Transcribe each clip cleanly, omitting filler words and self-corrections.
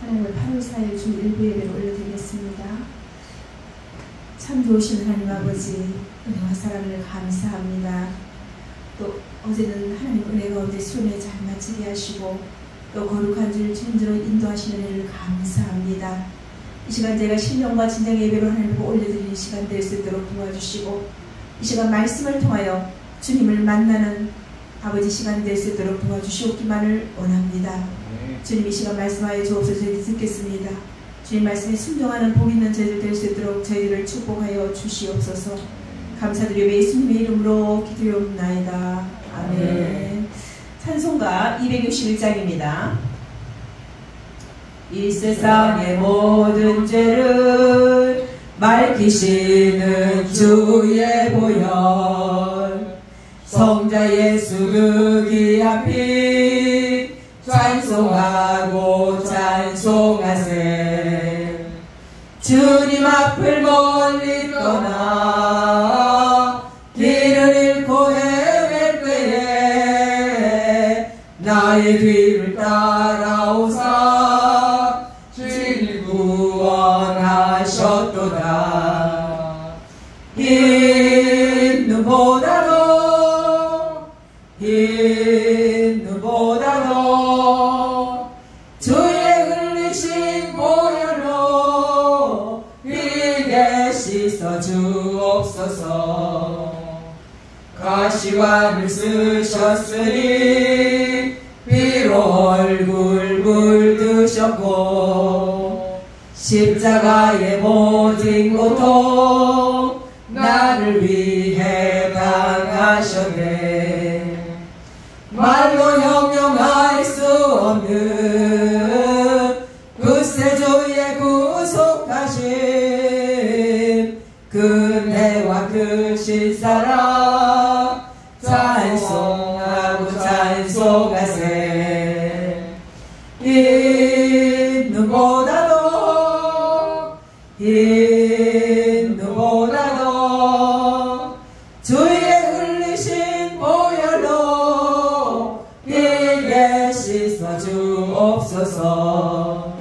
하나님을 8월 4일 주 일부 예배를 올려드리겠습니다. 참 좋으신 하나님 아버지, 은혜와 사랑을 감사합니다. 또 어제는 하나님 은혜 가운데 수련회 잘 마치게 하시고 또 거룩한 줄 주님으로 인도하시는 은혜를 감사합니다. 이 시간 제가 신령과 진정의 예배로 하나님을 올려드리는 시간 될 수 있도록 도와주시고 이 시간 말씀을 통하여 주님을 만나는 아버지 시간 될 수 있도록 도와주시옵기만을 원합니다. 주님 이 시간 말씀하여 주옵소서. 저희들 듣겠습니다. 주님 말씀에 순종하는 복 있는 저희들 될 수 있도록 저희들을 축복하여 주시옵소서. 감사드리며 예수님의 이름으로 기도하옵나이다. 아멘. 찬송가 261장입니다. 이 세상의 모든 죄를 맑히시는 주의 보혈, 성자 예수 그 귀한 피 찬송하고 찬송하세. 주님 앞을 멀리 떠나 길을 잃고 헤맬 때에 나의 뒤를 따라오사 주님 구원하셨도다. 흰 눈보다도 흰 눈보다도 주의 흘리신 보혈로 비게 씻어 주옵소서. 가시관을 쓰셨으니 피로 얼굴 물드셨고 십자가의 모든 고통 나를 위해 당하셨네. 말로 형용할 수 없는 구세주의 구속하심, 근혜와 크신 사랑 찬송하고 찬송하세. 흰 눈보다도 흰 눈보다도 주의 흘리신 보혈로 비게 씻어 주옵소서.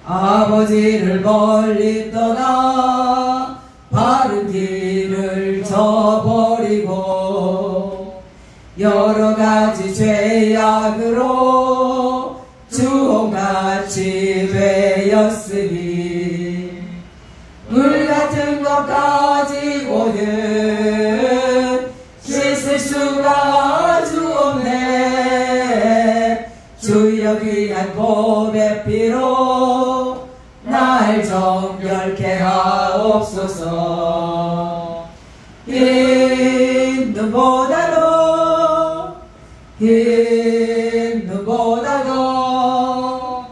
아버지를 멀리 떠나 바른 길을 저버리고 여러가지 죄악으로 주홍같이 되었으니 물같은 것 가지고는 씻을 수가 아주 없네. 주여 귀한 보배 피로 날 정결케 하옵소서. 흰 눈보다도 흰 눈보다도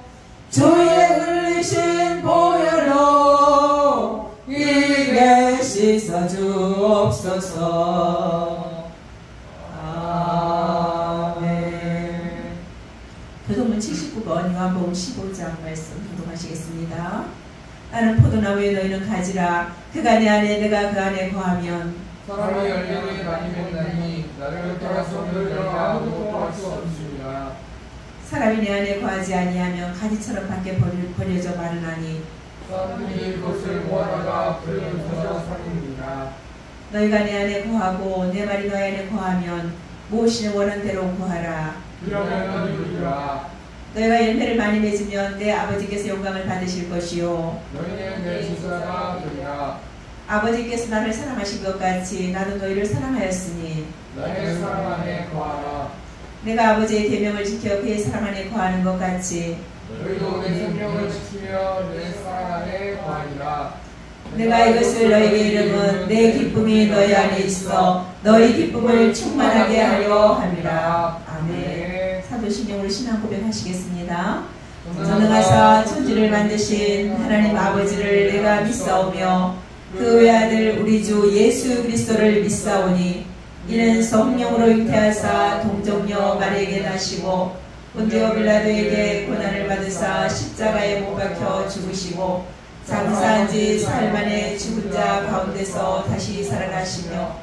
주의 흘리신 보혈로 이게 씻어 주옵소서. 아멘. 교동문 79번 요한복음 15장 말씀 교독하시겠습니다. 나는 포도나무에 너희는 가지라. 그가 내 안에 내가 그 안에 거하면 사람이 열매를 많이 맺나니 나를 따라서 너희는 아무것도 할 수 없습니다. 사람이 내 안에 거하지 아니하면 가지처럼 밖에 버려져 마르나니 사람들이 그것을 모아다가 버려져서 사립니다. 너희가 내 안에 거하고 내 말이 너희 안에 거하면 무엇이든 원하는 대로 구하라. 그러면 이루리라. 너희가 열매를 많이 맺으면 내 아버지께서 영광을 받으실 것이요 너희는 내 제사가 되리라. 아버지께서 나를 사랑하신 것 같이 나도 너희를 사랑하였으니 나의 사랑 안에 거하라. 내가 아버지의 계명을 지켜 그의 사랑 안에 거하는 것 같이 너희도 내 생명을 지키며 내 사랑 안에 거하리라. 내가 이것을 너희에게 이름은 내 기쁨이 너희 안에 있어 너희 기쁨을 충만하게 하려 함이라. 아멘. 사도신경으로 신앙 고백하시겠습니다. 전능하사 천지를 만드신 하나님 아버지를 내가 믿사오며 그 외아들 우리 주 예수 그리스도를 믿사오니 이는 성령으로 잉태하사 동정녀 마리에게 나시고 본디오 빌라도에게 고난을 받으사 십자가에 못 박혀 죽으시고 장사한 지 사흘 만에 죽은 자 가운데서 다시 살아나시며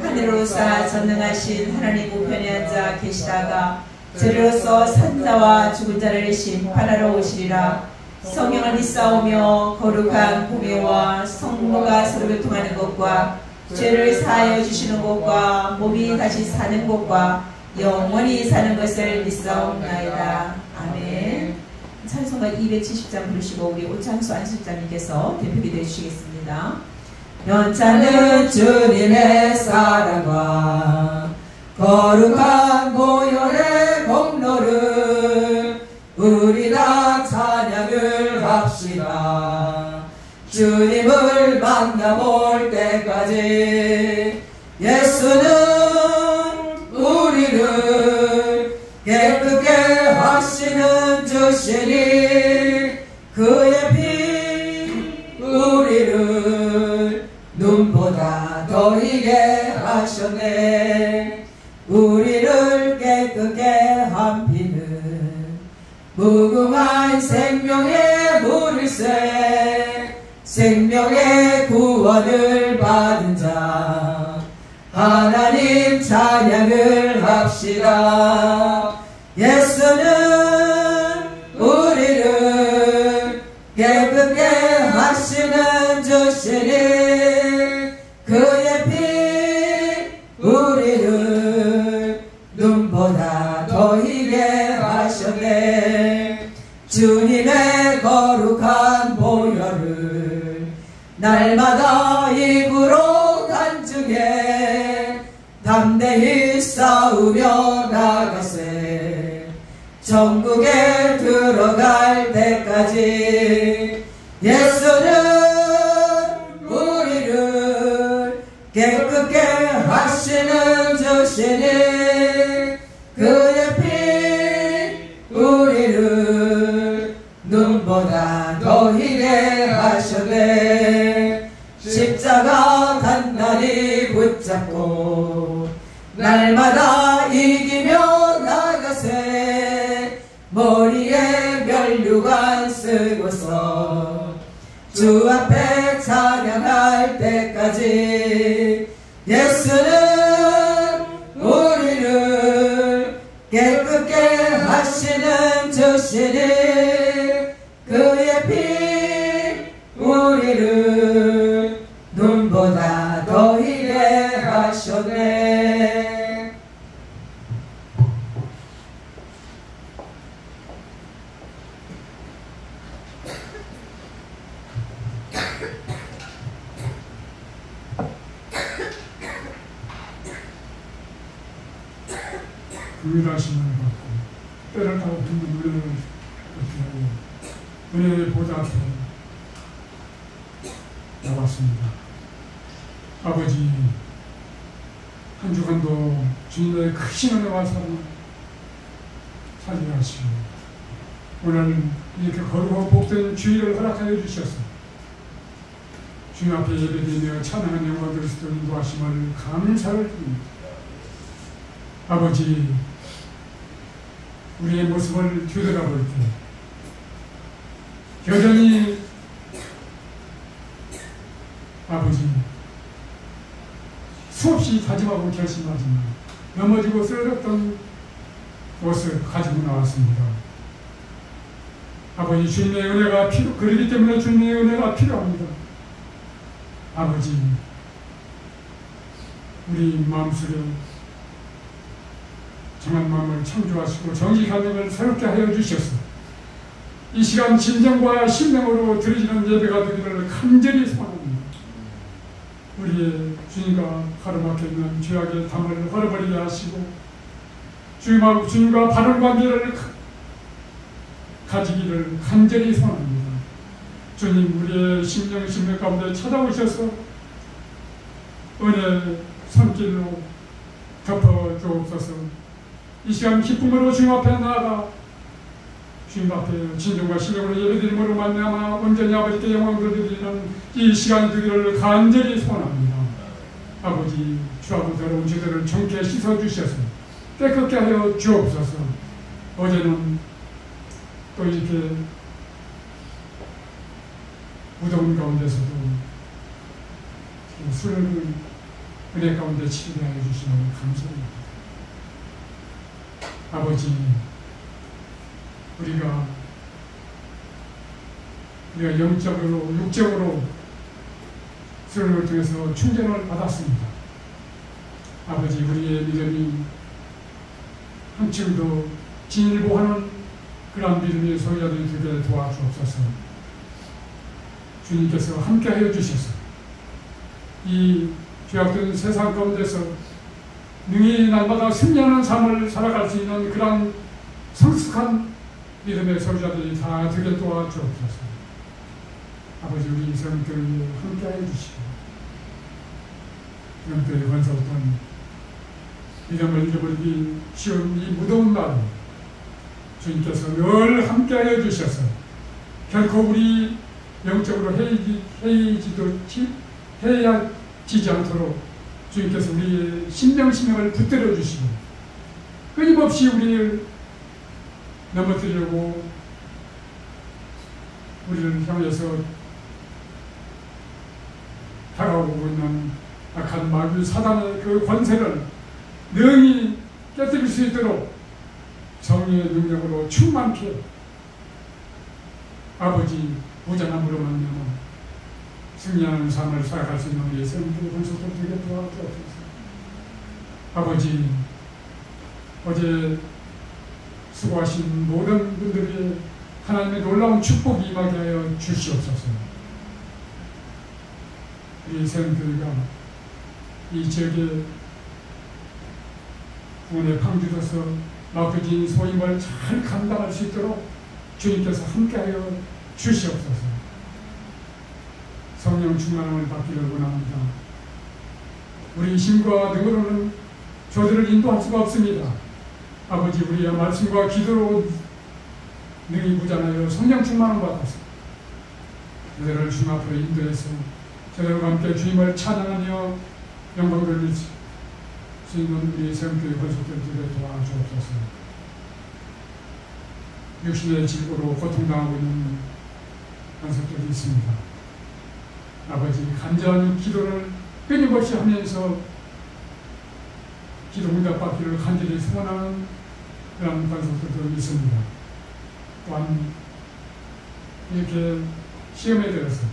하늘로사 전능하신 하나님 우편에 앉아 계시다가 저리로서 산자와 죽은 자를 심판하러 오시리라. 성령을 믿사오며 거룩한 공예와 성도가 서로 교통하는 것과 죄를 사하여 주시는 것과 몸이 다시 사는 것과 영원히 사는 것을 믿사옵나이다. 아멘. 찬송가 270장 부르시고 우리 오창수 안수장님께서 대표기도해 주시겠습니다. 연차는 주님의 사랑과 거룩한 보혈의 공로를 우리 다 찬양을 합시다. 주님을 만나볼 때까지 예수는 우리를 깨끗게 하시는 주시니 그의 피 우리를 눈보다 더 희게 하셨네. 우리를 깨끗게 한 피는 무궁한 생명의 물일세. 생명의 구원을 받은 자 하나님 찬양을 합시다. 예수는 우리를 깨끗게 하시는 주시니 그의 피 우리를 눈보다 더 희게 하셨네. 주님의 거룩한 보혈을 날마다 입으로 간증해 담대히 싸우며 나가세. 천국에 들어갈 때까지 예수는 우리를 깨끗게 하시는 주시니 그의 피 우리를 눈보다 더 희게 하셨네. 십자가 단단히 붙잡고 날마다 이기며 나가세. 머리에 면류관 쓰고서 주 앞에 찬양할 때까지 예수는 우리를 깨끗게 하시는 주시니 그의 피 우리를 눈보다 더 희게 하셨네. 위로하심을 받고 때를 타고 눈물을 이렇게 하고 은혜의 보좌 앞에 나왔습니다. 아버지, 한 주간도 주님의 크신 은혜와 사랑을 사랑하시고 오늘 이렇게 거룩하고 복된 주일을 허락하여 주셔서 주님 앞에 예배드리며 찬양하는 영광 그리스도 인도하심을 감사를 드립니다. 아버지, 우리의 모습을 뒤돌아볼 때 여전히 아버지 수없이 다짐하고 결심하지만 넘어지고 쓰러졌던 옷을 가지고 나왔습니다. 아버지, 주님의 은혜가 그러기 때문에 주님의 은혜가 필요합니다. 아버지, 우리 마음속에 정한 마음을 창조하시고 정직한 영을 새롭게 하여 주셔서 이 시간 진정과 신명으로 드려지는 예배가 되기를 간절히 소원합니다. 우리의 주님과 가로막혀 있는 죄악의 담을 헐어버리게 하시고 주님과 바른 관계를 가지기를 간절히 소원합니다. 주님, 우리의 심령 가운데 찾아오셔서 은혜 손길로 덮어 주옵소서. 이 시간 기쁨으로 주님 앞에 나아가 주님 앞에 진정과 신령으로 예배드림으로 말미암아 온전히 아버지께 영광을 드리는 이 시간이 되기를 간절히 소원합니다. 아버지, 주하고 더러운 죄들을 정케 씻어주셔서 깨끗게 하여 주옵소서. 어제는 또 이렇게 무더운 가운데서도 술을 은혜 가운데 치료하여 주시는 감사합니다. 아버지, 우리가 영적으로 육적으로 수련을 통해서 충전을 받았습니다. 아버지, 우리의 믿음이 한층 더 진일보하는 그런 믿음의 소유자들이 되게 도와주옵소서. 주님께서 함께하여 주셔서 이 죄악된 세상 가운데서 능히 날마다 승리하는 삶을 살아갈 수 있는 그런 성숙한 믿음의 소유자들이 다 되게 도와주옵소서. 아버지, 우리 성교회에 함께하여 주시고 성교회 건설던 믿음을 잃어버리기 쉬운 이 무더운 날에 주님께서 늘 함께하여 주셔서 결코 우리 영적으로 해이해지지 않도록 주님께서 우리의 심령을 붙들어 주시고 끊임없이 우리를 넘어뜨리려고 우리를 향해서 다가오고 있는 악한 마귀 사단의 그 권세를 능히 깨뜨릴 수 있도록 성령의 능력으로 충만케 아버지 무장함으로 만나면 승리하는 삶을 살아갈 수 있는 우리의 성도의 권속들 되게 도와주옵소서. 아버지, 어제 수고하신 모든 분들에게 하나님의 놀라운 축복이 임하게 하여 주시옵소서. 우리 성교회가 이 지역에 구원의 방주로서 맡겨진 소임을 잘 감당할 수 있도록 주님께서 함께하여 주시옵소서. 성령 충만함을 받기를 원합니다. 우리 힘과 능으로는 저들을 인도할 수가 없습니다. 아버지, 우리의 말씀과 기도로 능히 무장하여 성령 충만함을 받아서 저들을 주님 앞으로 인도해서 저들과 함께 주님을 찬양하며 영광 돌릴 수 있는 우리 성교회 권속들을 도와주옵소서. 육신의 질고로 고통당하고 있는 권속들이 있습니다. 아버지, 간절한 기도를 끊임없이 하면서 기도 응답받기를 간절히 소원하는 그런 권속들도 있습니다. 또한 이렇게 시험에 들어서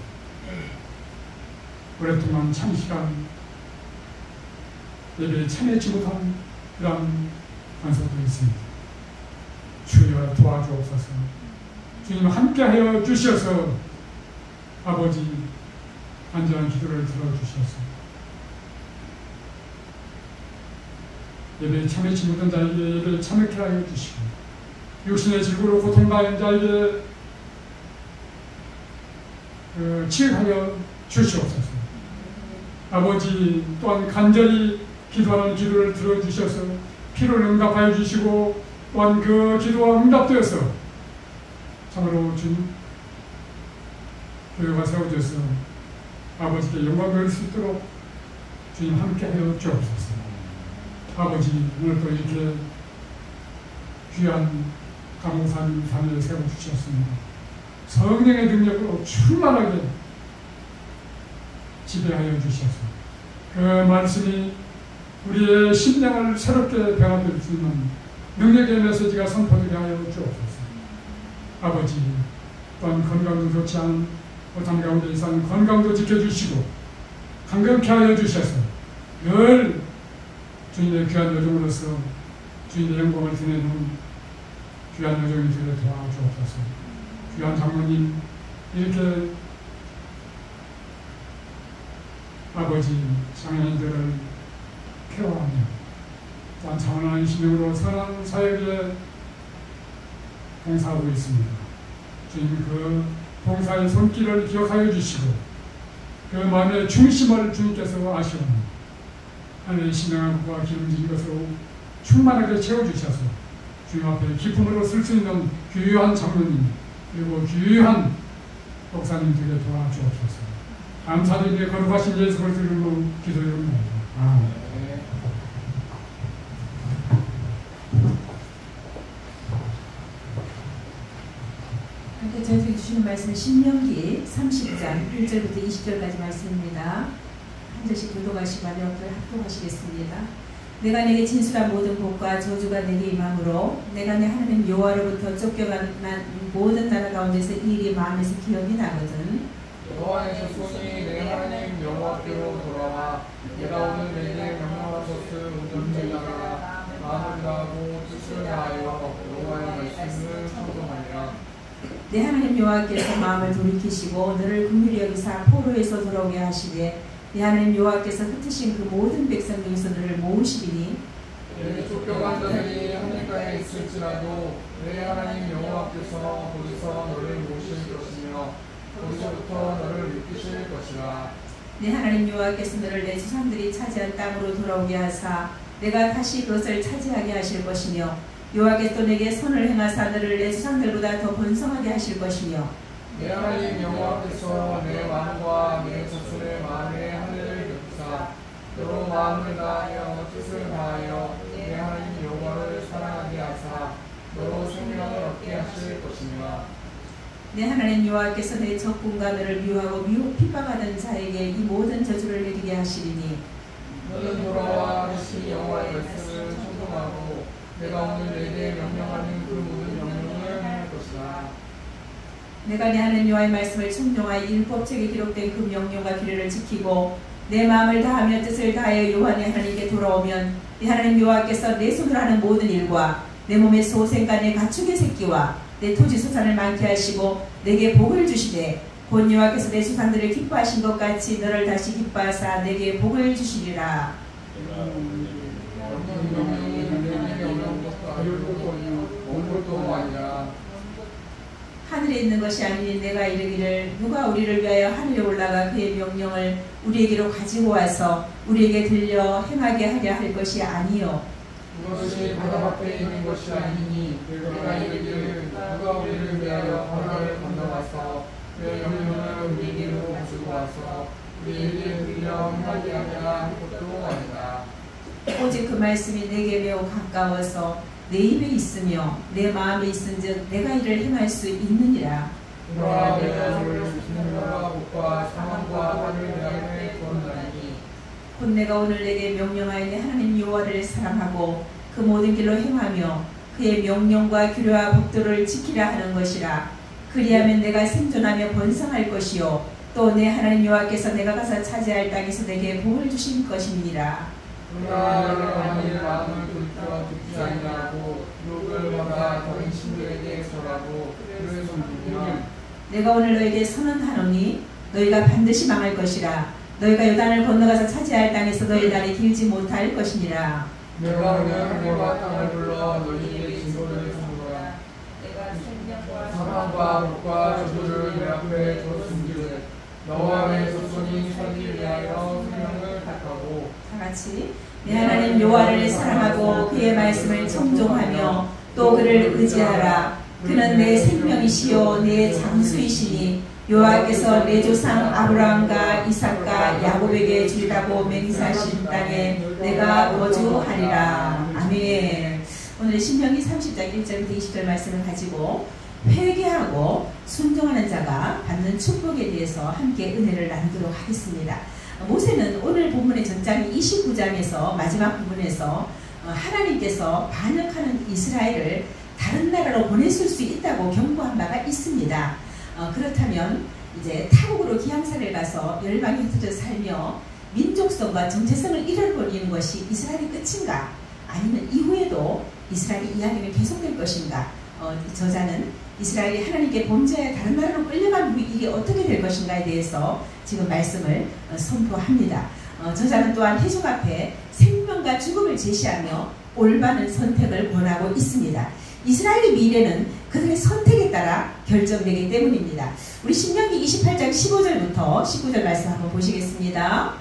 오랫동안 장시간 예배에 참여하지 못한 그런 권속도 있습니다. 주여 도와주옵소서. 주님 함께하여 주셔서 아버지 간절한 기도를 들어주셔서 예배에 참여하지 못한 자에게 예배에 참여케 하여 주시고 육신의 질고로 고통당한 자에게 치유하여 주시옵소서. 아버지, 또한 간절히 기도하는 기도를 들어주셔서 피로를 응답하여 주시고 또한 그 기도가 응답되어서 참으로 주님 교회가 세워져서 아버지께 영광 돌릴 수 있도록 주님 함께하여 주옵소서. 아버지, 오늘도 이렇게 귀한 강호산 산을 세워주셨습니다. 성령의 능력으로 충만하게 지배하여 주셔서 그 말씀이 우리의 심령을 새롭게 변화될 수 있는 능력의 메시지가 선포되게 하여 주옵소서. 아버지, 또한 건강도 좋지 않은 고통 가운데 있는 건강도 지켜주시고 강건케 하여 주셔서 늘 주님의 귀한 여종으로서 주님의 영광을 드리는 귀한 여종이 되게 도와주옵소서. 귀한 장로님, 이렇게 아버지 장애인들을 케어하며 또한 차원한 신명으로 선한 사역에 봉사하고 있습니다. 주님, 그 봉사의 손길을 기억하여 주시고 그 마음의 중심을 주님께서 아시오니 하늘의 신명과 기름진 것으로 충만하게 채워주셔서 주님 앞에 기쁨으로 쓸 수 있는 귀한 장로님 그리고 귀한 목사님 되게 도와주옵소서. 감사드리며 거룩하신 예수 그리스도 이름으로 기도드립니다. 아멘. 함께 저희에게 주시는 말씀은 신명기 30장 1절부터 20절까지 말씀입니다. 한 절씩 교독하시고 옆을 합독하시겠습니다. 내가 내게 진술한 모든 복과 저주가 내게 임함으로 내가 내 하나님 여호와로부터 쫓겨난 모든 나라 가운데서 이 일이 마음에서 기억이 나거든. 여호와의 자손이 내 하나님 여호와께로 돌아와 내가 오늘 내게 명령하셨을 모든 나라 마음을 다하고 뜻을 다하여 여호와의 말씀을 청종하며 내 하나님 여호와께서 마음을 돌이키시고 너를 긍휼히 여기사 포로에서 돌아오게 하시되 내 하나님 여호와께서 흩으신 그 모든 백성 중에서 너를 모으시리니 내 쫓겨간 자들이 하늘가에 있을지라도 내 하나님 여호와께서 거기서 너를 모실 것이며 거기서부터 너를 이끄실 것이라. 내 하나님 여호와께서 너를 내 조상들이 차지한 땅으로 돌아오게 하사 내가 다시 그것을 차지하게 하실 것이며 여호와께서 또 내게 선을 행하사 너를 내 조상들보다 더 번성하게 하실 것이며 내 하나님 여호와께서 내 마음과 내 자손의 마음에 하늘을 겹사 너로 마음을 다하여 뜻을 다하여 내 하나님 여호와를 사랑하게 하사 너로 생명을 얻게 하실 것이며 내 하나님 여호와께서 내 적군과 너를 미워하고 핍박하던 자에게 이 모든 저주를 내리게 하시리니 너는 돌아와 다시 여호와의 말씀을 청종하고 내가 오늘 내게 명령하는 그 모든 명령을 할 것이다. 내가 내 하나님 여호와의 말씀을 청종하여 율법책에 기록된 그 명령과 규례를 지키고 내 마음을 다하며 뜻을 다하여 여호와 내 하나님께 돌아오면 내 하나님 여호와께서 내 손으로 하는 모든 일과 내 몸의 소생과 내 가축의 새끼와 내 토지 소산을 많게 하시고 내게 복을 주시되 곧 여호와께서 내 조상들을 기뻐하신 것 같이 너를 다시 기뻐하사 내게 복을 주시리라. 하늘에 있는 것이 아니니 내가 이르기를 누가 우리를 위하여 하늘에 올라가 그의 명령을 우리에게로 가지고 와서 우리에게 들려 행하게 하려 할 것이 아니요 그것이 바다 밖에 있는 것이 아니니 내가 이르기를 누가 우리를 위하여 바다를 건너가서 그의 명령을 우리에게로 가지고 와서 우리에게 들려 행하게 하려 할 것도 아니다. 오직 그 말씀이 내게 매우 가까워서 내 입에 있으며 내 마음에 있은즉 내가 이를 행할 수 있느니라. 그러나 내가 너를 생명과 복과 사망과 하늘 대하에 구원하리니 곧 내가 오늘 내게 명령하여 내 하나님 여호와를 사랑하고 그 모든 길로 행하며 그의 명령과 규례와 법도를 지키라 하는 것이라. 그리하면 내가 생존하며 번성할 것이요 또 내 하나님 여호와께서 내가 가서 차지할 땅에서 내게 복을 주실 것이니라. 그러나 너를 만일 마음을 돌이켜 듣지 아니하고 욕을 받아 다른 신들에게 절하고 그를 섬기면 내가 오늘 너에게 선언하노니 너희가 반드시 망할 것이라. 너희가 요단을 건너가서 차지할 땅에서 너희 날이 길지 못할 것이니라. 내가 오늘 하늘과 땅을 불러 너희에게 징조를 주노라. 사망과 복과 저주를 내 앞에 줬음기를 너와 내 자손이 살기 위하여 생명을 택하고 다같이 내 하나님 여호와를 사랑하고 그의 말씀을 청종하며 또 그를 의지하라. 그는 내 생명이시요 내 장수이시니 여호와께서 내 조상 아브라함과 이삭과 야곱에게 주리라고 맹세하신 땅에 내가 거주하리라. 아멘. 오늘 신명기 30장 1절부터 20절 말씀을 가지고 회개하고 순종하는 자가 받는 축복에 대해서 함께 은혜를 나누도록 하겠습니다. 모세는 오늘 본문의 전장 29장에서 마지막 부분에서 하나님께서 반역하는 이스라엘을 다른 나라로 보내실 수 있다고 경고한 바가 있습니다. 그렇다면 이제 타국으로 기항사를 가서 열방에 흩어져 살며 민족성과 정체성을 잃어버리는 것이 이스라엘의 끝인가? 아니면 이후에도 이스라엘의 이야기는 계속될 것인가? 저자는 이스라엘이 하나님께 범죄하여 다른 나라로 끌려간 후에 이게 어떻게 될 것인가에 대해서 지금 말씀을 선포합니다. 저자는 또한 회중 앞에 생명과 죽음을 제시하며 올바른 선택을 권하고 있습니다. 이스라엘의 미래는 그들의 선택에 따라 결정되기 때문입니다. 우리 신명기 28장 15절부터 19절 말씀 한번 보시겠습니다.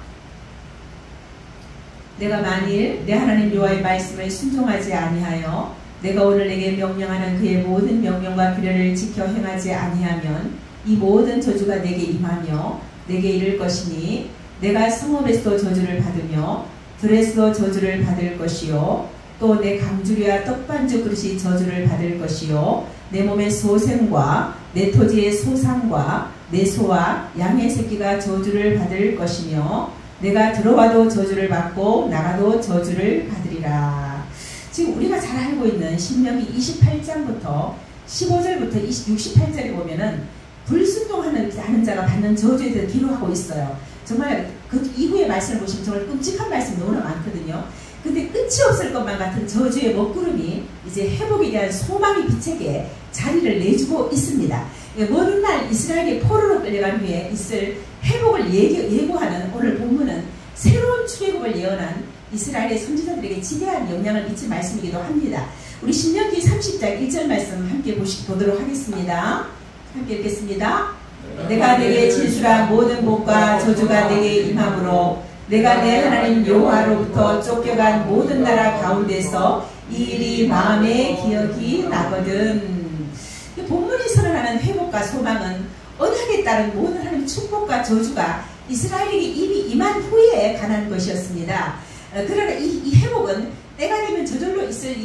내가 만일 내 하나님 여호와의 말씀을 순종하지 아니하여 내가 오늘 내게 명령하는 그의 모든 명령과 규례를 지켜 행하지 아니하면 이 모든 저주가 내게 임하며 내게 이를 것이니 내가 성읍에서도 저주를 받으며 들에서도 저주를 받을 것이요 또 내 강주리와 떡반죽 그릇이 저주를 받을 것이요 내 몸의 소생과 내 토지의 소상과 내 소와 양의 새끼가 저주를 받을 것이며 내가 들어와도 저주를 받고 나가도 저주를 받으리라. 지금 우리가 잘 알고 있는 신명기 28장부터 15절부터 68절에 보면은 불순종하는 자가 받는 저주에 대해서 기록하고 있어요. 정말 그 이후의 말씀을 보시면 정말 끔찍한 말씀이 너무나 많거든요. 근데 끝이 없을 것만 같은 저주의 먹구름이 이제 회복에 대한 소망의 빛에게 자리를 내주고 있습니다. 먼 날 이스라엘이 포로로 끌려간 후에 있을 회복을 예고하는 오늘 본문은 새로운 출애굽을 예언한 이스라엘의 선지자들에게 지대한 영향을 미친 말씀이기도 합니다. 우리 신명기 30장 1절 말씀 함께 보도록 하겠습니다. 함께 읽겠습니다. 내가 내게 진술한 모든 복과 저주가 내게 임함으로 내가 내 하나님 여호와로부터 쫓겨간 모든 나라 가운데서 이 일이 마음에 기억이 나거든. 본문이 선언하는 회복과 소망은 언약에 따른 모든 하나님의 축복과 저주가 이스라엘에게 이미 임한 후에 관한 것이었습니다. 그러나 이 회복은 때가 되면 저절로 있을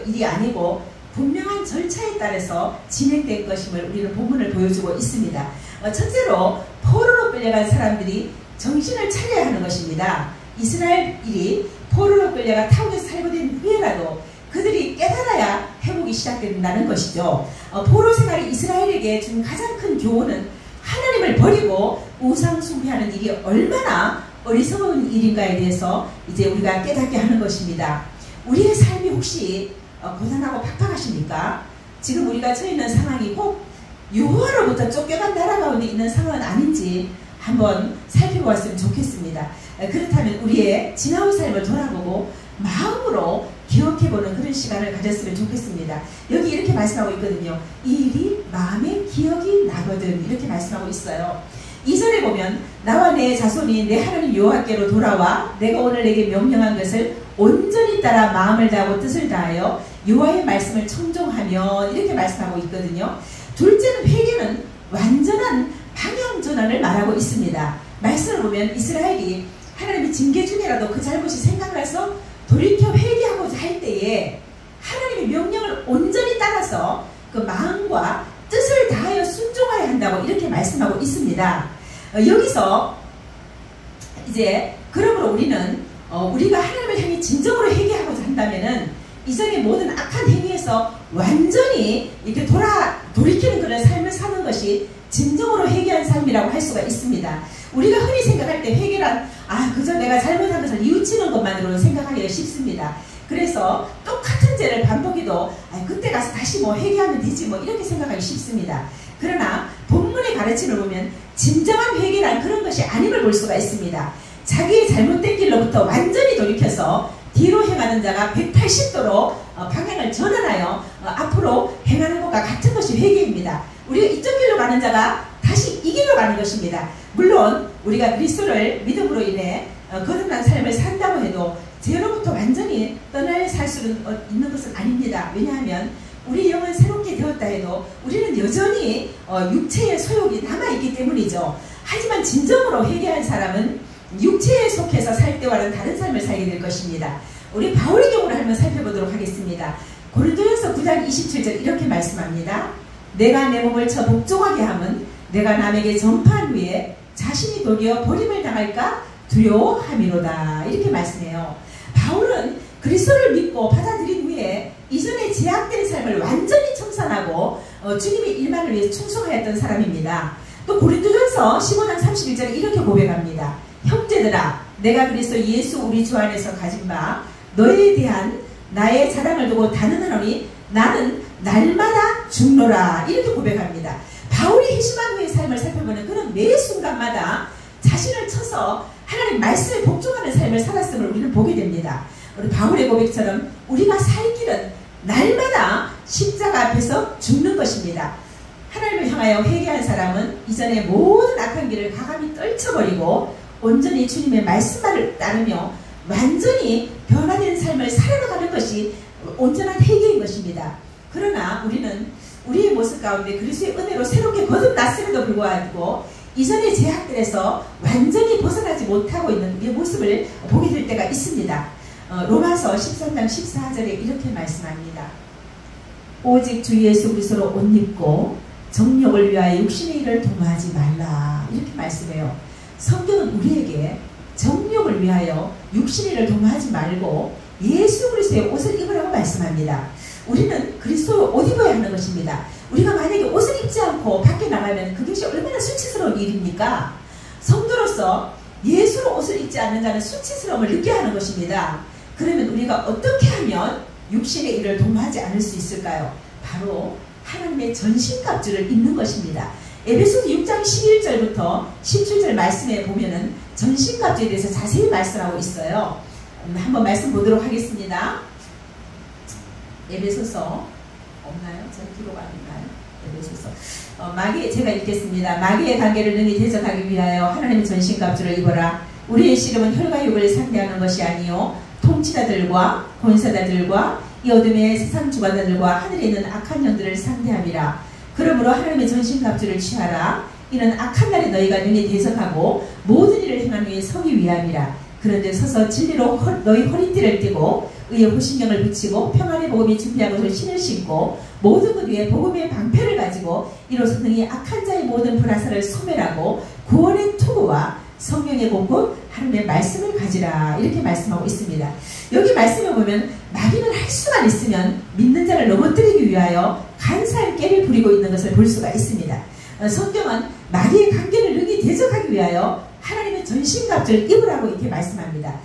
일이 아니고 분명한 절차에 따라서 진행된 것임을 우리는 본문을 보여주고 있습니다. 첫째로 포로로 끌려간 사람들이 정신을 차려야 하는 것입니다. 이스라엘이 포로로 끌려가 타국에서 살고 된 후에라도 그들이 깨달아야 회복이 시작된다는 것이죠. 포로 생활이 이스라엘에게 준 가장 큰 교훈은 하나님을 버리고 우상 숭배하는 일이 얼마나 어리석은 일인가에 대해서 이제 우리가 깨닫게 하는 것입니다. 우리의 삶이 혹시 고단하고 팍팍하십니까? 지금 우리가 처해 있는 상황이 꼭 여호와로부터 쫓겨간 나라 가운데 있는 상황은 아닌지 한번 살펴보았으면 좋겠습니다. 그렇다면 우리의 지나온 삶을 돌아보고 마음으로 기억해보는 그런 시간을 가졌으면 좋겠습니다. 여기 이렇게 말씀하고 있거든요. 이 일이 마음에 기억이 나거든. 이렇게 말씀하고 있어요. 2절에 보면 나와 내 자손이 내 하나님 여호와께로 돌아와 내가 오늘 내게 명령한 것을 온전히 따라 마음을 다하고 뜻을 다하여 여호와의 말씀을 청종하면 이렇게 말씀하고 있거든요. 둘째는 회개는 완전한 방향 전환을 말하고 있습니다. 말씀을 보면 이스라엘이 하나님의 징계 중에라도 그 잘못이 생각나서 돌이켜 회개하고자 할 때에 하나님의 명령을 온전히 따라서 그 마음과 뜻을 다하여 순종해야 한다고 이렇게 말씀하고 있습니다. 여기서 이제 그러므로 우리는 우리가 하나님을 향해 진정으로 회개하고자 한다면은 이전의 모든 악한 행위에서 완전히 이렇게 돌이키는 그런 삶을 사는 것이 진정으로 회개한 삶이라고 할 수가 있습니다. 우리가 흔히 생각할 때 회개란 그저 내가 잘못한 것을 뉘우치는 것만으로는 생각하기가 쉽습니다. 그래서 똑같은 죄를 반복해도 그때 가서 다시 회개하면 되지 이렇게 생각하기 쉽습니다. 그러나 본문의 가르침을 보면 진정한 회개란 그런 것이 아님을 볼 수가 있습니다. 자기의 잘못된 길로부터 완전히 돌이켜서 뒤로 행하는 자가 180도로 방향을 전환하여 앞으로 행하는 것과 같은 것이 회개입니다. 우리가 이쪽 길로 가는 자가 다시 이 길로 가는 것입니다. 물론 우리가 그리스도를 믿음으로 인해 거듭난 삶을 산다고 해도 죄로부터 완전히 살 수는 있는 것은 아닙니다. 왜냐하면 우리 영은 새롭게 되었다 해도 우리는 여전히 육체의 소욕이 남아있기 때문이죠. 하지만 진정으로 회개한 사람은 육체에 속해서 살 때와는 다른 삶을 살게 될 것입니다. 우리 바울의 경우를 한번 살펴보도록 하겠습니다. 고린도전서 9장 27절 이렇게 말씀합니다. 내가 내 몸을 쳐 복종하게 함은 내가 남에게 전파한 후에 자신이 도리어 버림을 당할까 두려워함이로다. 이렇게 말씀해요. 바울은 그리스도를 믿고 받아들인 후에 이전에 제약된 삶을 완전히 청산하고 주님의 일만을 위해 충성하였던 사람입니다. 또 고린도전서 15장 31절에 이렇게 고백합니다. 형제들아 내가 그리스도 예수 우리 주 안에서 가진 바 너에 대한 나의 자랑을 두고 단언하노니 나는 날마다 죽노라. 이렇게 고백합니다. 바울이 회심한 후의 삶을 살펴보는 그는 매 순간마다 자신을 쳐서 하나님 말씀에 복종하는 삶을 살았음을 우리는 보게 됩니다. 우리 바울의 고백처럼 우리가 살 길은 날마다 십자가 앞에서 죽는 것입니다. 하나님을 향하여 회개한 사람은 이전의 모든 악한 길을 가감히 떨쳐버리고 온전히 주님의 말씀만을 따르며 완전히 변화된 삶을 살아가는 것이 온전한 회개인 것입니다. 그러나 우리는 우리의 모습 가운데 그리스도의 은혜로 새롭게 거듭났음에도 불구하고 이전의 제약들에서 완전히 벗어나지 못하고 있는 우리의 모습을 보게 될 때가 있습니다. 로마서 13장 14절에 이렇게 말씀합니다. 오직 주 예수 그리스도로 옷 입고 정욕을 위하여 육신의 일을 도모하지 말라. 이렇게 말씀해요. 성경은 우리에게 정욕을 위하여 육신의 일을 도모하지 말고 예수 그리스도의 옷을 입으라고 말씀합니다. 우리는 그리스도의 옷 입어야 하는 것입니다. 우리가 만약에 옷을 입지 않고 밖에 나가면 그것이 얼마나 수치스러운 일입니까? 성도로서 예수로 옷을 입지 않는 자는 수치스러움을 느껴야 하는 것입니다. 그러면 우리가 어떻게 하면 육신의 일을 도모하지 않을 수 있을까요? 바로 하나님의 전신갑주를 입는 것입니다. 에베소서 6장 11절부터 17절 말씀에 보면은 전신갑주에 대해서 자세히 말씀하고 있어요. 한번 말씀 보도록 하겠습니다. 에베소서 없나요? 제 기록 아닌가요? 에베소서. 제가 읽겠습니다. 마귀의 관계를 능히 대적하기 위하여 하나님의 전신갑주를 입어라. 우리의 씨름은 혈과 육을 상대하는 것이 아니요 통치자들과 권세자들과 이 어둠의 세상 주관자들과 하늘에 있는 악한 영들을 상대함이라. 그러므로 하나님의 전신갑주를 취하라. 이는 악한 날에 너희가 능히 대적하고 모든 일을 행한 후에 서기 위함이라. 그런데 서서 진리로 너희 허리띠를 띠고 의의 호신경을 붙이고 평안의 복음이 준비한 것을 신을 신고 모든 것 위에 복음의 방패를 가지고 이로써 능히 악한 자의 모든 불화살을 소멸하고 구원의 투구와 성령의 공급 하나님의 말씀을 가지라. 이렇게 말씀하고 있습니다. 여기 말씀에 보면 마귀는 할 수만 있으면 믿는 자를 넘어뜨리기 위하여 간사한 깨를 부리고 있는 것을 볼 수가 있습니다. 성경은 마귀의 관계를 능히 대적하기 위하여 하나님의 전신갑주를 입으라고 이렇게 말씀합니다.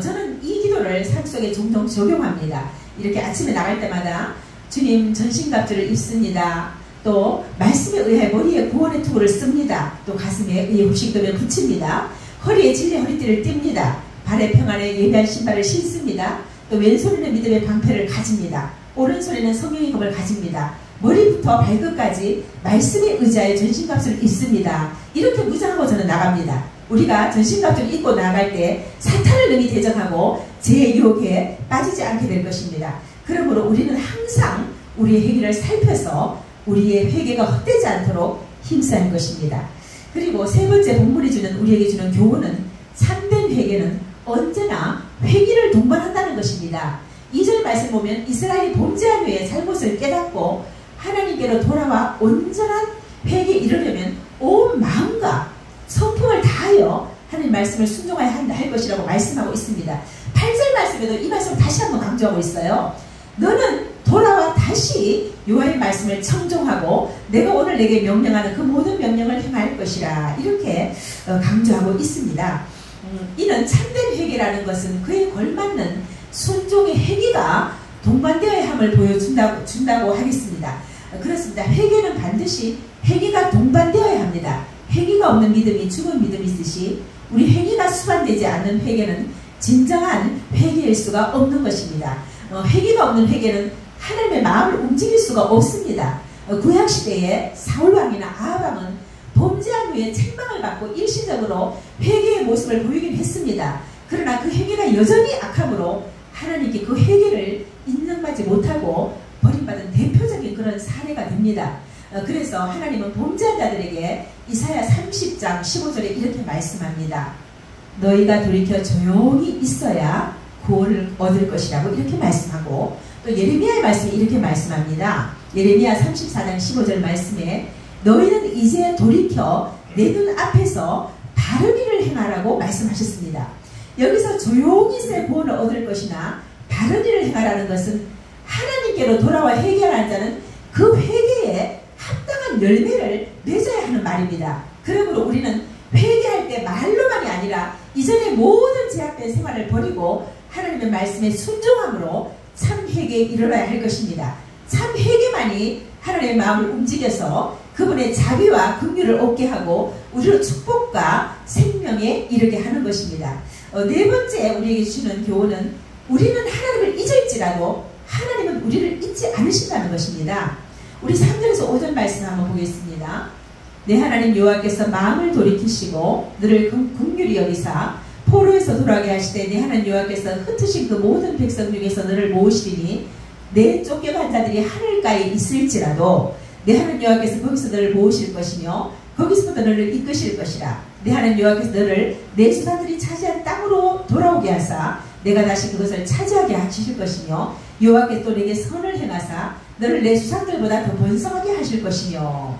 저는 이 기도를 삶 속에 종종 적용합니다. 이렇게 아침에 나갈 때마다 주님 전신갑주를 입습니다. 또 말씀에 의해 머리에 구원의 투구를 씁니다. 또 가슴에 의의 후식금을 붙입니다. 허리에 진리의 허리띠를 띱니다. 발에 평안의 예배한 신발을 신습니다. 또 왼손에는 믿음의 방패를 가집니다. 오른손에는 성령의 검을 가집니다. 머리부터 발끝까지 말씀에 의지하여 전신갑주를 입습니다. 이렇게 무장하고 저는 나갑니다. 우리가 전신갑주를 입고 나갈 때 사탄을 능히 대적하고 제 유혹에 빠지지 않게 될 것입니다. 그러므로 우리는 항상 우리의 행위를 살펴서 우리의 회개가 헛되지 않도록 힘써야 할 것입니다. 그리고 세 번째 본문이 우리에게 주는 교훈은 참된 회개는 언제나 회개를 동반한다는 것입니다. 2절 말씀 보면 이스라엘이 범죄한 후에 잘못을 깨닫고 하나님께로 돌아와 온전한 회개에 이르려면 온 마음과 성품을 다하여 하나님 말씀을 순종해야 할 것이라고 말씀하고 있습니다. 8절 말씀에도 이 말씀을 다시 한번 강조하고 있어요. 너는 돌아와 다시 여호와의 말씀을 청종하고 내가 오늘 내게 명령하는 그 모든 명령을 행할 것이라. 이렇게 강조하고 있습니다. 이는 참된 회개라는 것은 그에 걸맞는 순종의 행위가 동반되어야 함을 보여준다고 하겠습니다. 그렇습니다. 회개는 반드시 행위가 동반되어야 합니다. 행위가 없는 믿음이 죽은 믿음이 있듯이 우리 행위가 수반되지 않는 회개는 진정한 회개일 수가 없는 것입니다. 회개가 없는 회개는 하나님의 마음을 움직일 수가 없습니다. 구약시대에 사울왕이나 아합왕은 범죄한 후에 책망을 받고 일시적으로 회개의 모습을 보이긴 했습니다. 그러나 그 행위가 여전히 악함으로 하나님께 그 회개를 인정받지 못하고 버림받은 대표적인 그런 사례가 됩니다. 그래서 하나님은 범죄한 자들에게 이사야 30장 15절에 이렇게 말씀합니다. 너희가 돌이켜 조용히 있어야 구원을 얻을 것이라고 이렇게 말씀하고, 또 예레미야의 말씀이 이렇게 말씀합니다. 예레미야 34장 15절 말씀에 너희는 이제 돌이켜 내 눈 앞에서 바른 일을 행하라고 말씀하셨습니다. 여기서 조용히 있어야 구원을 얻을 것이나 바른 일을 행하라는 것은 하나님께로 돌아와 회개하는 자는 그 회개에 합당한 열매를 맺어야 하는 말입니다. 그러므로 우리는 회개할 때 말로만이 아니라 이전의 모든 제약된 생활을 버리고 하나님의 말씀에 순종함으로 참 회개에 이르러야 할 것입니다. 참 회개만이 하나님의 마음을 움직여서 그분의 자비와 긍휼을 얻게 하고 우리로 축복과 생명에 이르게 하는 것입니다. 네 번째 우리에게 주는 교훈은 우리는 하나님을 잊을지라도 하나님은 우리를 잊지 않으신다는 것입니다. 우리 3절에서 5절 말씀 한번 보겠습니다. 내 하나님 여호와께서 마음을 돌이키시고 너를 긍휼히 여기사 포로에서 돌아가게 하시되 내 하나님 여호와께서 흩으신 그 모든 백성 중에서 너를 모으시리니 내 쫓겨간 자들이 하늘가에 있을지라도 내 하나님 여호와께서 거기서 너를 모으실 것이며 거기서부터 너를 이끄실 것이라. 내 하나님 여호와께서 너를 내 조상들이 차지한 땅으로 돌아오게 하사 내가 다시 그것을 차지하게 하실 것이며 여호와께서 또 내게 선을 행하사 너를 내 조상들보다 더 번성하게 하실 것이며.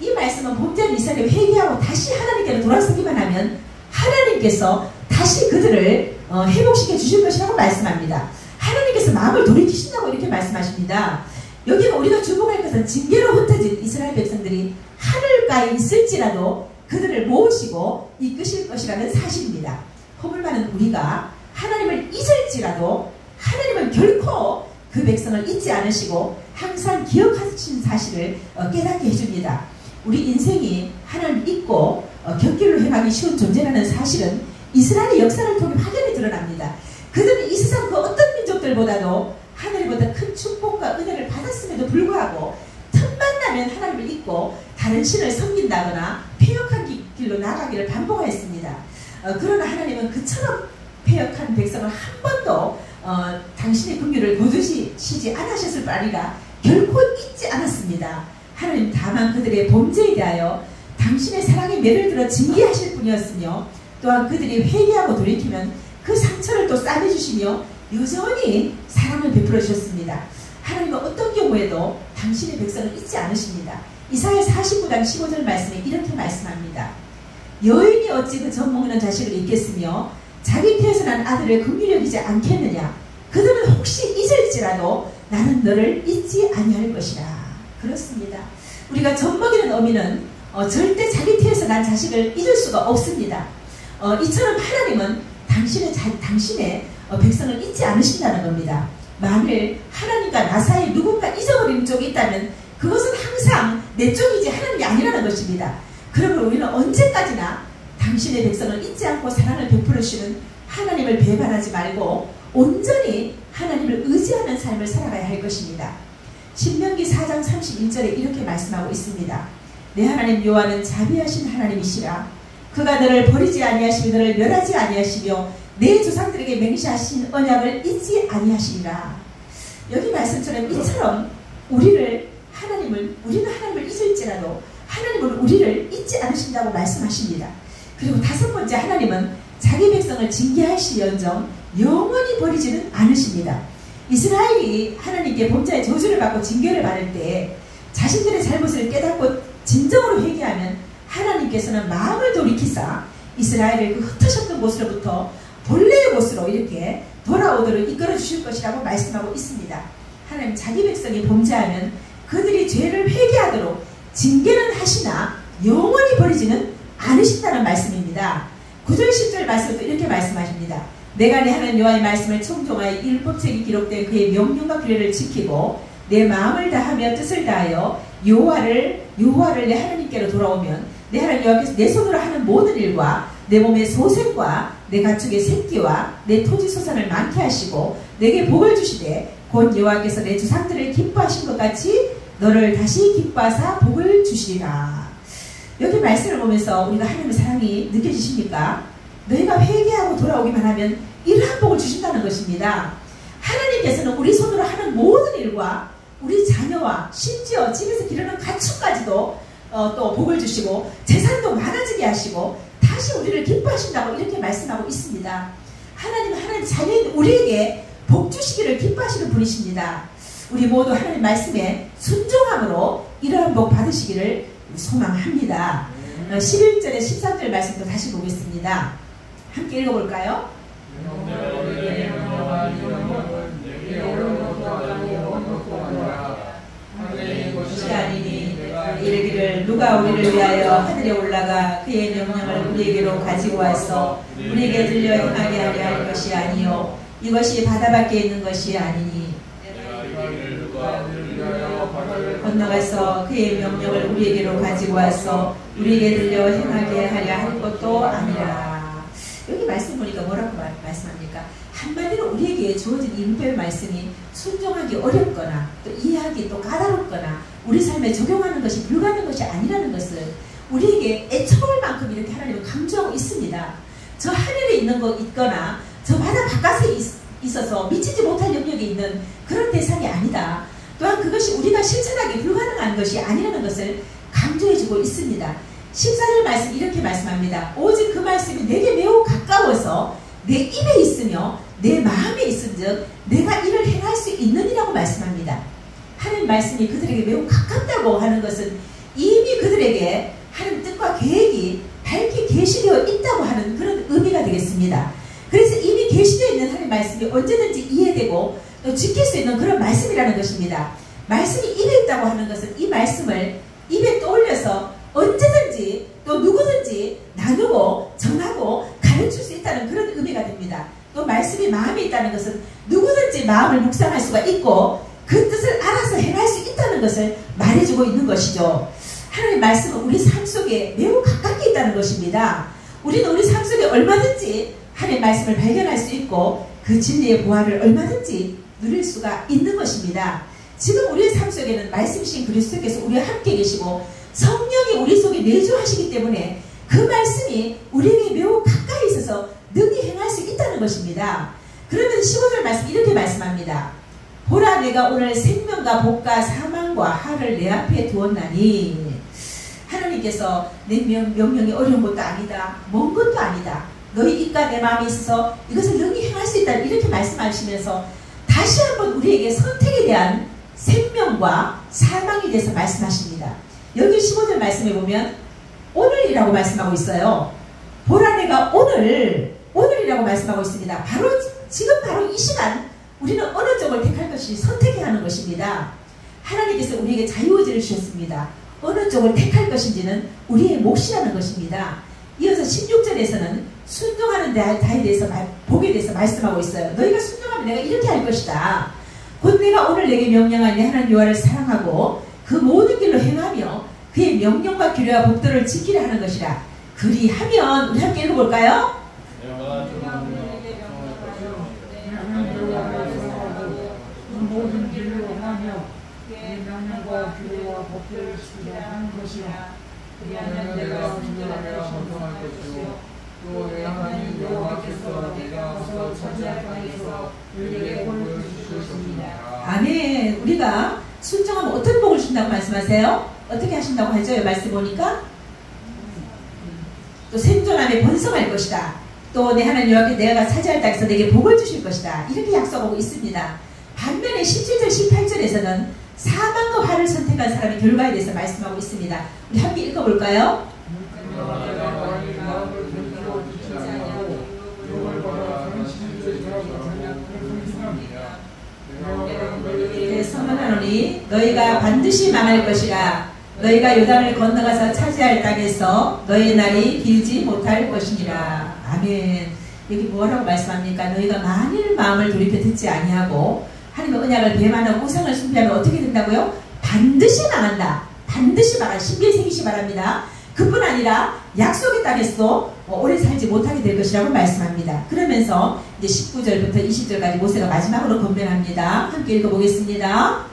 이 말씀은 범죄한 이스라엘이 회개하고 다시 하나님께로 돌아서기만 하면 하나님께서 다 다시 그들을 회복시켜 주실 것이라고 말씀합니다. 하나님께서 마음을 돌이키신다고 이렇게 말씀하십니다. 여기는 우리가 주목할 것은 징계로 흩어진 이스라엘 백성들이 하늘가에 있을지라도 그들을 모으시고 이끄실 것이라는 사실입니다. 허물 많은 우리가 하나님을 잊을지라도 하나님은 결코 그 백성을 잊지 않으시고 항상 기억하신 사실을 깨닫게 해줍니다. 우리 인생이 하나님을 잊고 곁길로 행하기 쉬운 존재라는 사실은 이스라엘의 역사를 통해 확연히 드러납니다. 그들은 이 세상 그 어떤 민족들보다도 하나님보다 큰 축복과 은혜를 받았음에도 불구하고 틈만 나면 하나님을 잊고 다른 신을 섬긴다거나 폐역한 길로 나가기를 반복하였습니다. 그러나 하나님은 그처럼 폐역한 백성을 한 번도 당신의 긍휼을 거두시지 않으셨을 뿐 아니라 결코 잊지 않았습니다. 하나님 다만 그들의 범죄에 대하여 당신의 사랑의 매를 들어 징계하실 뿐이었으며 또한 그들이 회개하고 돌이키면 그 상처를 또 싸매주시며 여전히 사랑을 베풀어 주셨습니다. 하나님은 어떤 경우에도 당신의 백성을 잊지 않으십니다. 이사야 49장 15절 말씀에 이렇게 말씀합니다. 여인이 어찌 그 젖먹는 자식을 잊겠으며 자기 태에서 난 아들을 긍휼히 여기지 않겠느냐. 그들은 혹시 잊을지라도 나는 너를 잊지 아니할 것이라. 그렇습니다. 우리가 젖먹이는 어미는 절대 자기 태에서 난 자식을 잊을 수가 없습니다. 이처럼 하나님은 당신의 백성을 잊지 않으신다는 겁니다. 만일 하나님과 나 사이에 누군가 잊어버리는 쪽이 있다면 그것은 항상 내 쪽이지 하나님이 아니라는 것입니다. 그러므로 우리는 언제까지나 당신의 백성을 잊지 않고 사랑을 베풀어 주시는 하나님을 배반하지 말고 온전히 하나님을 의지하는 삶을 살아가야 할 것입니다. 신명기 4장 31절에 이렇게 말씀하고 있습니다. 내 하나님 여호와는 자비하신 하나님이시라. 그가 너를 버리지 아니하시며 너를 멸하지 아니하시며 내 조상들에게 맹세하신 언약을 잊지 아니하시리라. 여기 말씀처럼 이처럼 우리는 하나님을 잊을지라도 하나님은 우리를 잊지 않으신다고 말씀하십니다. 그리고 다섯 번째, 하나님은 자기 백성을 징계하시려는정 영원히 버리지는 않으십니다. 이스라엘이 하나님께 범죄의 저주를 받고 징계를 받을 때 자신들의 잘못을 깨닫고 진정으로 회개하면 하나님께서는 마음을 돌이키사 이스라엘을 그 흩으셨던 곳으로부터 본래의 곳으로 이렇게 돌아오도록 이끌어 주실 것이라고 말씀하고 있습니다. 하나님 자기 백성이 범죄하면 그들이 죄를 회개하도록 징계는 하시나 영원히 버리지는 않으신다는 말씀입니다. 9절 10절 말씀도 이렇게 말씀하십니다. 내가 내 하나님 여호와의 말씀을 청종하여 율법책이 기록된 그의 명령과 규례를 지키고 내 마음을 다하며 뜻을 다하여 여호와를 내 하나님께로 돌아오면 내 하나님 여호와께서 내 손으로 하는 모든 일과 내 몸의 소생과 내 가축의 새끼와 내 토지 소산을 많게 하시고 내게 복을 주시되 곧 여호와께서 내 조상들을 기뻐하신 것 같이 너를 다시 기뻐하사 복을 주시리라. 여기 말씀을 보면서 우리가 하나님의 사랑이 느껴지십니까? 너희가 회개하고 돌아오기만 하면 이러한 복을 주신다는 것입니다. 하나님께서는 우리 손으로 하는 모든 일과 우리 자녀와 심지어 집에서 기르는 가축까지도 또 복을 주시고 재산도 많아지게 하시고 다시 우리를 기뻐하신다고 이렇게 말씀하고 있습니다. 하나님 자녀인 우리에게 복 주시기를 기뻐하시는 분이십니다. 우리 모두 하나님 말씀에 순종함으로 이러한 복 받으시기를 소망합니다. 11절에 13절 말씀도 다시 보겠습니다. 함께 읽어볼까요? 것이 아니니 이르기를 누가 우리를 위하여 하늘에 올라가 그의 명령을 우리에게로 가지고 와서 우리에게 들려 행하게 하려 할 것이 아니요 이것이 바다 밖에 있는 것이 아니니 건너가서 그의 명령을 우리에게로 가지고 와서 우리에게 들려 행하게 하려 할 것도 아니라. 여기 말씀 보니까 뭐라고 말씀합니까? 한마디로 우리에게 주어진 율법의 말씀이 순종하기 어렵거나 또 이해하기 또 까다롭거나 우리 삶에 적용하는 것이 불가능한 것이 아니라는 것을 우리에게 애처볼 만큼 이렇게 하나님은 강조하고 있습니다. 저 하늘에 있는 거 있거나 저 바다 바깥에 있어서 미치지 못할 영역에 있는 그런 대상이 아니다. 또한 그것이 우리가 실천하기 불가능한 것이 아니라는 것을 강조해주고 있습니다. 14절 말씀 이렇게 말씀합니다. 오직 그 말씀이 내게 매우 가까워서 내 입에 있으며 내 마음에 있은즉 내가 이를 행할 수 있느니라고 말씀합니다. 하나님 말씀이 그들에게 매우 가깝다고 하는 것은 이미 그들에게 하나님 뜻과 계획이 밝히 계시되어 있다고 하는 그런 의미가 의미가 되겠습니다. 그래서 이미 계시되어 있는 하나님의 말씀이 언제든지 이해되고 또 지킬 수 있는 그런 말씀이라는 것입니다. 말씀이 입에 있다고 하는 것은 이 말씀을 입에 떠올려서 언제든지 또 누구든지 나누고 정하고 가르칠 수 있다는 그런 의미가 됩니다. 또 말씀이 마음에 있다는 것은 누구든지 마음을 묵상할 수가 있고 그 뜻을 알아서 행할 수 있다는 것을 말해주고 있는 것이죠. 하나님의 말씀은 우리 삶 속에 매우 가깝게 있다는 것입니다. 우리는 우리 삶 속에 얼마든지 하나님의 말씀을 발견할 수 있고 그 진리의 보화를 얼마든지 누릴 수가 있는 것입니다. 지금 우리의 삶 속에는 말씀이신 그리스도께서 우리와 함께 계시고 성령이 우리 속에 내주하시기 때문에 그 말씀이 우리에게 매우 가까이 있어서 능히 행할 수 있다는 것입니다. 그러면 15절 말씀 이렇게 말씀합니다. 보라 내가 오늘 생명과 복과 사망과 하를 내 앞에 두었나니 하나님께서 내 명령이 어려운 것도 아니다. 먼 것도 아니다. 너희 입과 내 마음이 있어서 이것을 능히 행할 수 있다. 이렇게 말씀하시면서 다시 한번 우리에게 선택에 대한 생명과 사망에 대해서 말씀하십니다. 여기 15절 말씀에 보면 오늘이라고 말씀하고 있어요. 보라 내가 오늘이라고 말씀하고 있습니다. 지금 바로 이 시간 우리는 어느 쪽을 택할 것이 선택해야 하는 것입니다. 하나님께서 우리에게 자유의지를 주셨습니다. 어느 쪽을 택할 것인지는 우리의 몫이라는 것입니다. 이어서 16절에서는 순종하는 자에 대해서 복에 대해서 말씀하고 있어요. 너희가 순종하면 내가 이렇게 할 것이다. 곧 내가 오늘 내게 명령한 내 하나님 여호와를 사랑하고 그 모든 길로 행하며 그의 명령과 규례와 법도를 지키려 하는 것이라. 그리하면 우리 함께 읽어볼까요? 모든 길로 행하며 그의 명령과 규례와 법도를 지키려 하는 것이라. 그리하면 내가 순종하며 헌정할 것이요 또 내 하나님 여호와께서 내가 와서 차지할 땅에서 우리에게 복을 주실 것입니다. 아멘. 우리가 순종하면 어떤 복을 주신다고 말씀하세요? 어떻게 하신다고 하죠? 말씀 보니까 또 생존함에 번성할 것이다. 또 내 하나님 여호와께 내가 차지할 땅에서 내게 복을 주실 것이다. 이렇게 약속하고 있습니다. 반면에 17절 18절에서는 사망과 화를 선택한 사람의 결과에 대해서 말씀하고 있습니다. 우리 함께 읽어볼까요? 네, 선언하노니 너희가 반드시 망할 것이라. 너희가 요단을 건너가서 차지할 땅에서 너희 날이 길지 못할 것이니라. 아멘. 여기 뭐라고 말씀합니까? 너희가 만일 마음을 돌이켜 듣지 아니하고 하나님의 언약을 배반하고 우상을 숭배하면 어떻게 된다고요? 반드시 망한다. 반드시 망할 신비에 새기시 바랍니다. 그뿐 아니라 약속의 땅에서도 오래 살지 못하게 될 것이라고 말씀합니다. 그러면서 이제 19절부터 20절까지 모세가 마지막으로 건면합니다. 함께 읽어보겠습니다.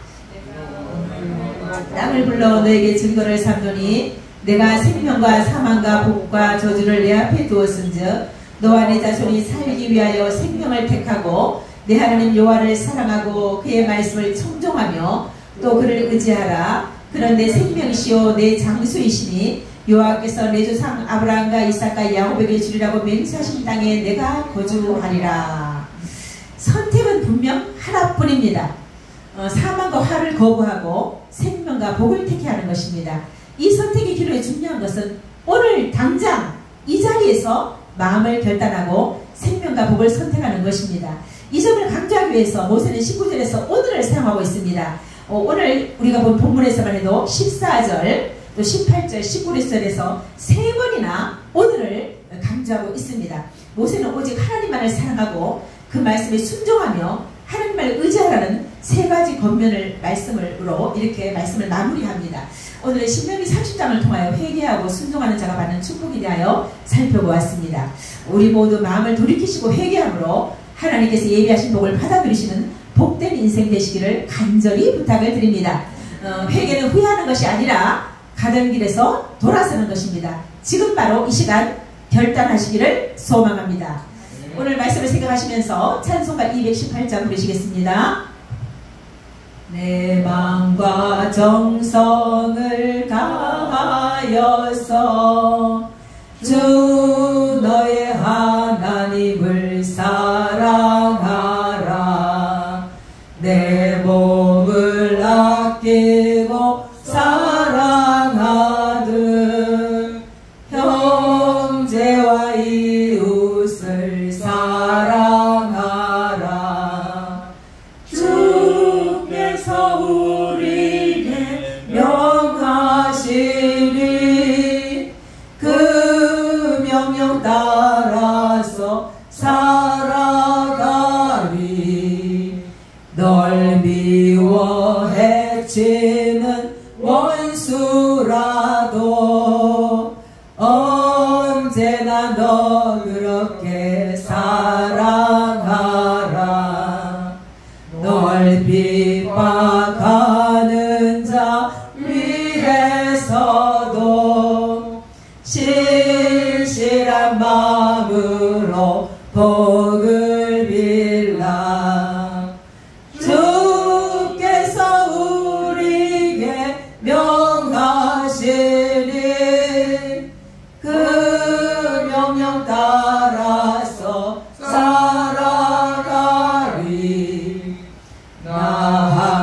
땅을 불러 너에게 증거를 삼노니 내가 생명과 사망과 복과 저주를 내 앞에 두었은즉 너와 내 자손이 살기 위하여 생명을 택하고 내 하나님 여호와를 사랑하고 그의 말씀을 청종하며 또 그를 의지하라. 그런 내 생명이시오 내 장수이시니 여호와께서 내 조상 아브라함과 이삭과 야곱에게 주리라고 맹세하신 땅에 내가 거주하리라. 선택은 분명 하나뿐입니다. 사망과 화를 거부하고 생명과 복을 택해야 하는 것입니다. 이 선택의 기로에 중요한 것은 오늘 당장 이 자리에서 마음을 결단하고 생명과 복을 선택하는 것입니다. 이 점을 강조하기 위해서 모세는 19절에서 오늘을 사용하고 있습니다. 오늘 우리가 본 본문에서만 해도 14절, 또 18절, 19절에서 세 번이나 오늘을 강조하고 있습니다. 모세는 오직 하나님만을 사랑하고 그 말씀에 순종하며 하나님만을 의지하라는 세 가지 권면을 말씀으로 이렇게 말씀을 마무리합니다. 오늘은 신명기 30장을 통하여 회개하고 순종하는 자가 받는 축복에 대하여 살펴보았습니다. 우리 모두 마음을 돌이키시고 회개함으로 하나님께서 예비하신 복을 받아 누리시는 복된 인생 되시기를 간절히 부탁을 드립니다. 회개는 후회하는 것이 아니라 가던 길에서 돌아서는 것입니다. 지금 바로 이 시간 결단하시기를 소망합니다. 오늘 말씀을 생각하시면서 찬송가 218장 부르시겠습니다. 내 마음과 정성을 다하여서 주 너의 하나님을 사랑하라. 내 몸을 아끼고 사랑하듯 형제와 이웃을 외치는 원수라도 언제나 너 그렇게 사랑하라. 널 핍박하는 자 위에서도 신실한 마음으로 복을 빌라. 주께서 우리에게 명하시니 그 명령 따라서 살아가리. 나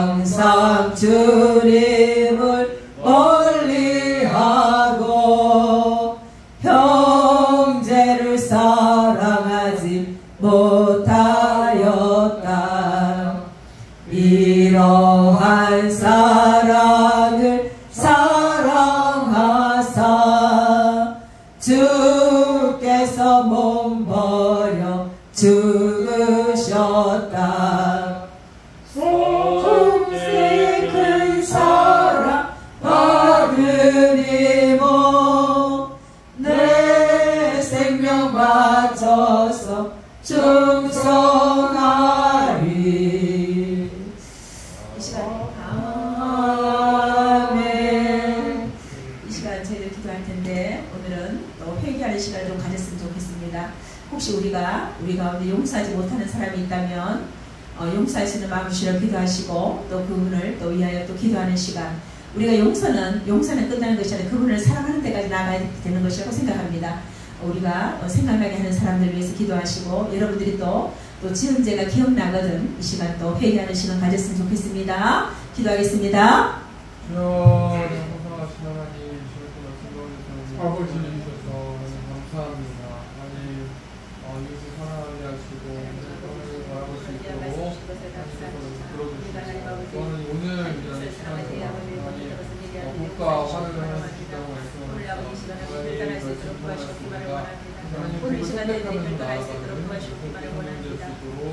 항상 주님을 멀리하고 형제를 사랑하지 못하였다. 이러한 사랑을 사랑하사 주께서 몸버려 죽으셨다. 속세 큰 사랑 받으리모 내 생명 바쳐서 충성하리. 이 시간에 아멘. 이 시간 저희들 기도할 텐데 오늘은 또 회개하는 시간을 좀 가졌으면 좋겠습니다. 혹시 우리가 우리 가운데 용서하지 못하는 사람이 있다면 용서할 수 있는 마음을 주시려 기도하시고 또 그분을 또 위하여 또 기도하는 시간. 우리가 용서는 끝나는 것이 아니라 그분을 사랑하는 데까지 나가야 되는 것이라고 생각합니다. 우리가 생각나게 하는 사람들을 위해서 기도하시고 여러분들이 또 지은 죄가 기억나거든 이 시간 또 회개하는 시간 가졌으면 좋겠습니다. 기도하겠습니다. 주여, 성성하신 하나님, 주님께 말씀을 아버지 주셔서 감사합니다. 하나님, 이것을 사랑하게 하시고 하나님을 바라볼 수 있도록 들어주시고 또한 오늘 이런 시간에 복과 화를 하실 수 있다고 말씀하셨습니다. 하나님, 오늘 시간에 선택하면서 결단할 수 있도록 도와주시기만을 원합니다.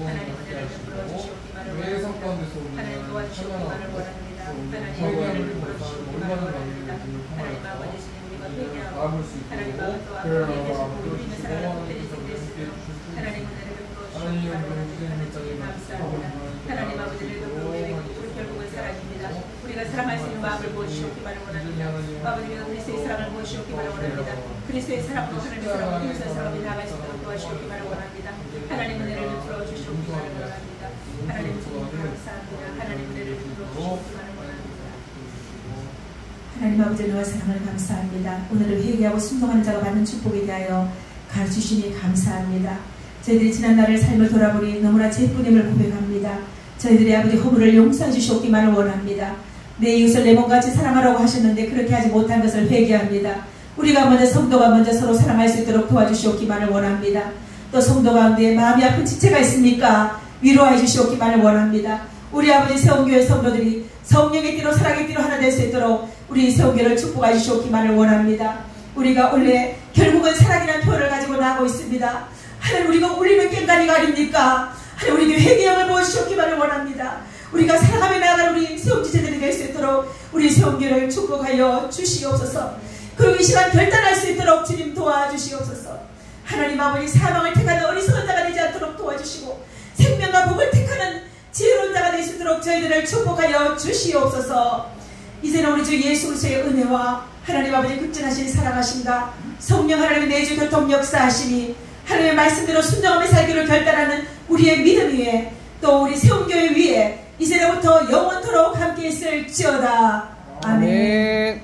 하나님 은혜를 베풀어 주시기만을 왜 원합니다. 성가운데서 하나님 도와주시기만을 원합니다. 하나님 은혜를 베풀어 주시기만을 원합니다. 하나님 아버지 주님 우리가 회개하고 하나님 마음을 도와주시고 우리는 사랑을 못해주신 하나님 은혜를 베풀어 주시기만을 감사합니다. 하나님 아버지를 우리 결국은 사랑입니다. 우리가 사랑할 수 있는 마음을 보여주시기만을 원합니다. 아버지가 그리스도의 사랑을 보여주시기만을 원합니다. 그리스도의 사랑으로 하나님의 사랑으로 힘써 사랑이 나갈 수 있도록 도와주시기만을 원합니다. 하나님 은혜를 베풀어 주시기만을 원합니다. 하나님 주님 감사합니다. 하나님 은혜를 베풀어 주시기만을 원합니다. 하나님 아버지 너와 사랑을 감사합니다. 오늘을 회개하고 순종하는 자가 받는 축복에 대하여 가르치시니 감사합니다. 저희들이 지난날의 삶을 돌아보니 너무나 죄뿐임을 고백합니다. 저희들의 아버지 허물을 용서해 주시옵기만을 원합니다. 내 이웃을 내 몸같이 사랑하라고 하셨는데 그렇게 하지 못한 것을 회개합니다. 우리가 먼저 성도가 먼저 서로 사랑할 수 있도록 도와주시옵기만을 원합니다. 또 성도 가운데 마음이 아픈 지체가 있습니까? 위로해 주시옵기만을 원합니다. 우리 아버지 세운교회 성도들이 성령의 띠로 사랑의 띠로 하나 될 수 있도록 우리 세운교회를 축복해 주시옵기만을 원합니다. 우리가 원래 결국은 사랑이라는 표현을 가지고 나가고 있습니다. 하나님 우리가 울리는 꽹가리가 아닙니까? 하나님 우리에게 회개형을 보여주시옵기만을 원합니다. 우리가 사랑하며 나아가는 우리 세움지체들이 될 수 있도록 우리 세움교회를 축복하여 주시옵소서. 그리고 이 시간 결단할 수 있도록 주님 도와주시옵소서. 하나님 아버지 사망을 택하는 어리석은 자가 되지 않도록 도와주시고 생명과 복을 택하는 지혜로운 자가 될 수 있도록 저희들을 축복하여 주시옵소서. 이제는 우리 주 예수 그리스도의 은혜와 하나님 아버지 극진하신 사랑하심과 성령 하나님의 내주 교통 역사하시니 하나님의 말씀대로 순종하며 살기를 결단하는 우리의 믿음 위에 또 우리 세움교회 위에 이제로부터 영원토록 함께 있을지어다. 아멘.